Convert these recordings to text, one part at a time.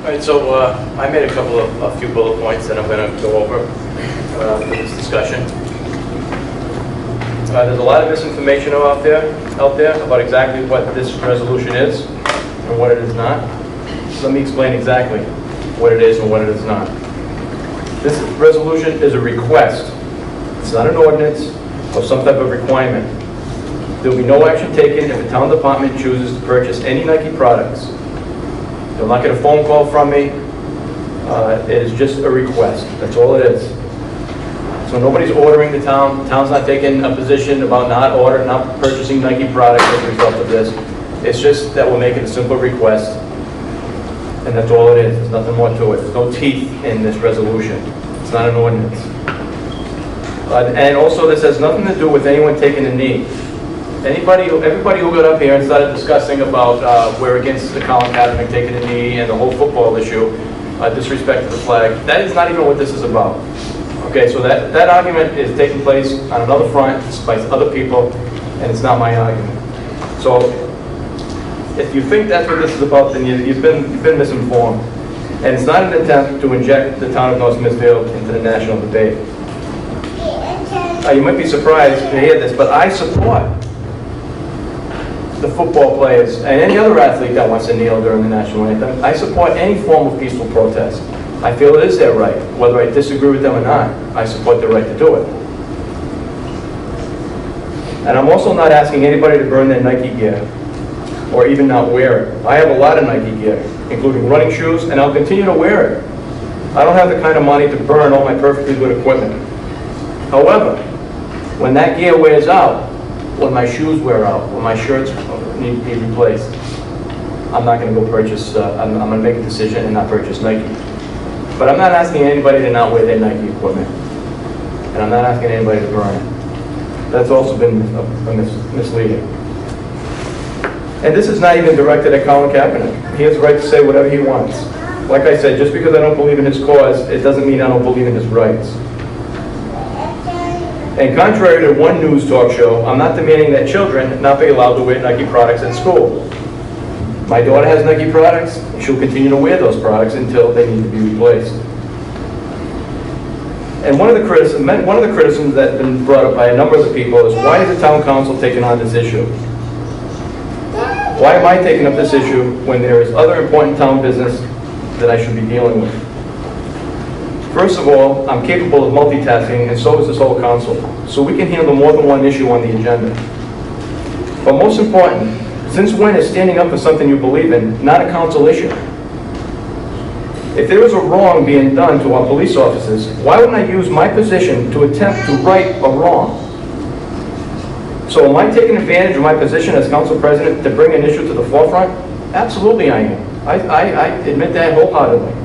All right, so I made a few bullet points that I'm going to go over for this discussion. There's a lot of misinformation out there about exactly what this resolution is and what it is not. So let me explain exactly what it is and what it is not. This resolution is a request. It's not an ordinance or some type of requirement. There will be no action taken if a town department chooses to purchase any Nike products. They'll not get a phone call from me. It is just a request. That's all it is. So nobody's ordering the town. The town's not taking a position about not purchasing Nike products as a result of this. It's just that we're making a simple request, and that's all it is. There's nothing more to it. There's no teeth in this resolution. It's not an ordinance. And also, this has nothing to do with anyone taking a knee. Everybody who got up here and started discussing about we're against the Colin Kaepernick taking a knee and the whole football issue, disrespect to the flag, that is not even what this is about. Okay, so that argument is taking place on another front by other people, and it's not my argument. So if you think that's what this is about, then you've been misinformed. And it's not an attempt to inject the town of North Smithfield into the national debate. You might be surprised to hear this, but I support the football players and any other athlete that wants to kneel during the national anthem. I support any form of peaceful protest. I feel it is their right. Whether I disagree with them or not, I support their right to do it. And I'm also not asking anybody to burn their Nike gear or even not wear it. I have a lot of Nike gear, including running shoes, and I'll continue to wear it. I don't have the kind of money to burn all my perfectly good equipment. However, when that gear wears out, when my shoes wear out, when my shirts need to be replaced, I'm not going to go purchase, I'm going to make a decision and not purchase Nike. But I'm not asking anybody to not wear their Nike equipment. And I'm not asking anybody to burn it. That's also been misleading. And this is not even directed at Colin Kaepernick. He has the right to say whatever he wants. Like I said, just because I don't believe in his cause, it doesn't mean I don't believe in his rights. And contrary to one news talk show, I'm not demanding that children not be allowed to wear Nike products at school. My daughter has Nike products. She'll continue to wear those products until they need to be replaced. And one of the criticisms that's been brought up by a number of the people is, why is the town council taking on this issue? Why am I taking up this issue when there is other important town business that I should be dealing with? First of all, I'm capable of multitasking, and so is this whole council. So we can handle more than one issue on the agenda. But most important, since when is standing up for something you believe in not a council issue? If there is a wrong being done to our police officers, why wouldn't I use my position to attempt to right a wrong? So am I taking advantage of my position as council president to bring an issue to the forefront? Absolutely I am. I admit that wholeheartedly.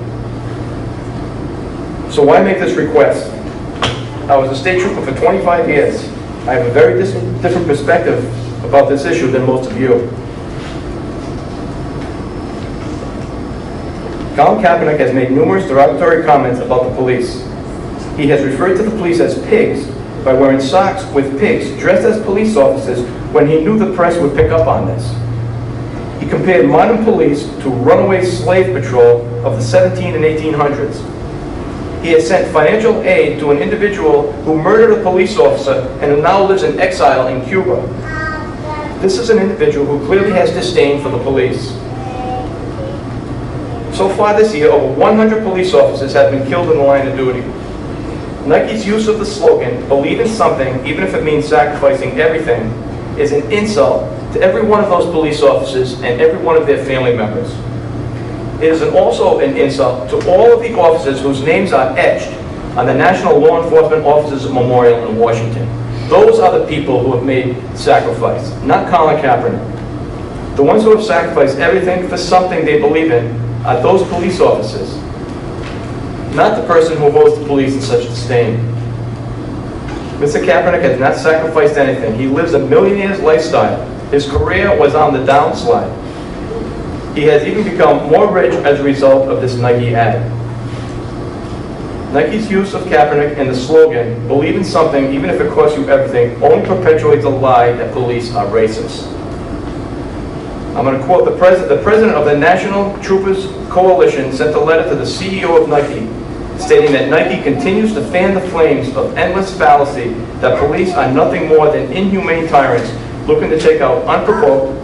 So why make this request? I was a state trooper for 25 years. I have a very different perspective about this issue than most of you. Colin Kaepernick has made numerous derogatory comments about the police. He has referred to the police as pigs by wearing socks with pigs dressed as police officers when he knew the press would pick up on this. He compared modern police to runaway slave patrol of the 17 and 1800s. He has sent financial aid to an individual who murdered a police officer and who now lives in exile in Cuba. This is an individual who clearly has disdain for the police. So far this year, over 100 police officers have been killed in the line of duty. Nike's use of the slogan, "Believe in something, even if it means sacrificing everything," is an insult to every one of those police officers and every one of their family members. It is also an insult to all of the officers whose names are etched on the National Law Enforcement Officers Memorial in Washington. Those are the people who have made sacrifice, not Colin Kaepernick. The ones who have sacrificed everything for something they believe in are those police officers, not the person who holds the police in such disdain. Mr. Kaepernick has not sacrificed anything. He lives a millionaire's lifestyle. His career was on the downslide. He has even become more rich as a result of this Nike ad. Nike's use of Kaepernick and the slogan, "Believe in something, even if it costs you everything," only perpetuates the lie that police are racist. I'm going to quote the president of the National Troopers Coalition sent a letter to the CEO of Nike stating that Nike continues to fan the flames of endless fallacy that police are nothing more than inhumane tyrants looking to take out unprovoked,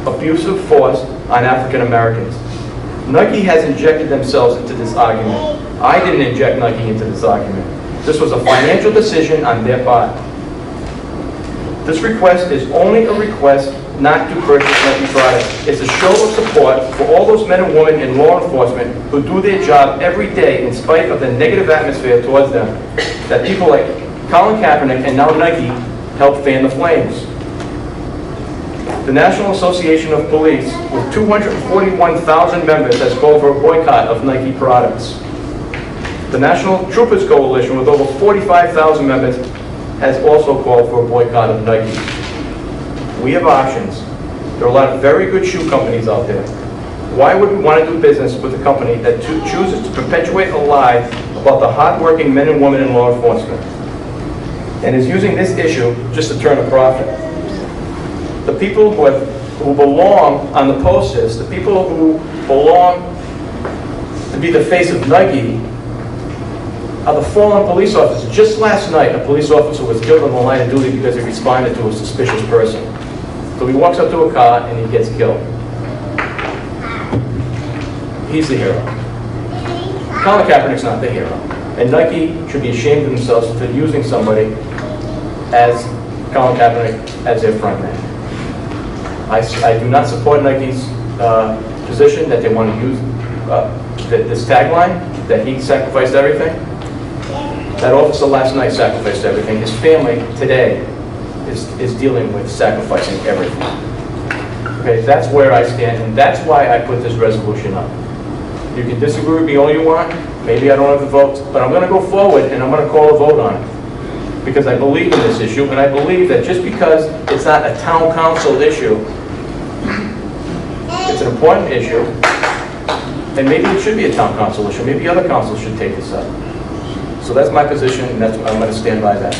abusive force on African Americans. Nike has injected themselves into this argument. I didn't inject Nike into this argument. This was a financial decision on their part. This request is only a request not to purchase Nike products. It's a show of support for all those men and women in law enforcement who do their job every day in spite of the negative atmosphere towards them that people like Colin Kaepernick and now Nike help fan the flames. The National Association of Police, with 241,000 members, has called for a boycott of Nike products. The National Troopers Coalition, with over 45,000 members, has also called for a boycott of Nike. We have options. There are a lot of very good shoe companies out there. Why would we want to do business with a company that chooses to perpetuate a lie about the hardworking men and women in law enforcement and is using this issue just to turn a profit? The people who belong on the posters, the people who belong to be the face of Nike, are the fallen police officers. Just last night, a police officer was killed on the line of duty because he responded to a suspicious person. So he walks up to a car and he gets killed. He's the hero. Colin Kaepernick's not the hero. And Nike should be ashamed of themselves for using somebody as Colin Kaepernick as their front man. I do not support Nike's position that they want to use this tagline, that he sacrificed everything. That officer last night sacrificed everything. His family today is dealing with sacrificing everything. Okay, that's where I stand, and that's why I put this resolution up. You can disagree with me all you want. Maybe I don't have the votes, but I'm going to go forward and I'm going to call a vote on it because I believe in this issue, and I believe that just because it's not a town council issue, it's an important issue, and maybe it should be a town council issue. Maybe other councils should take this up. So that's my position, and I'm going to stand by that.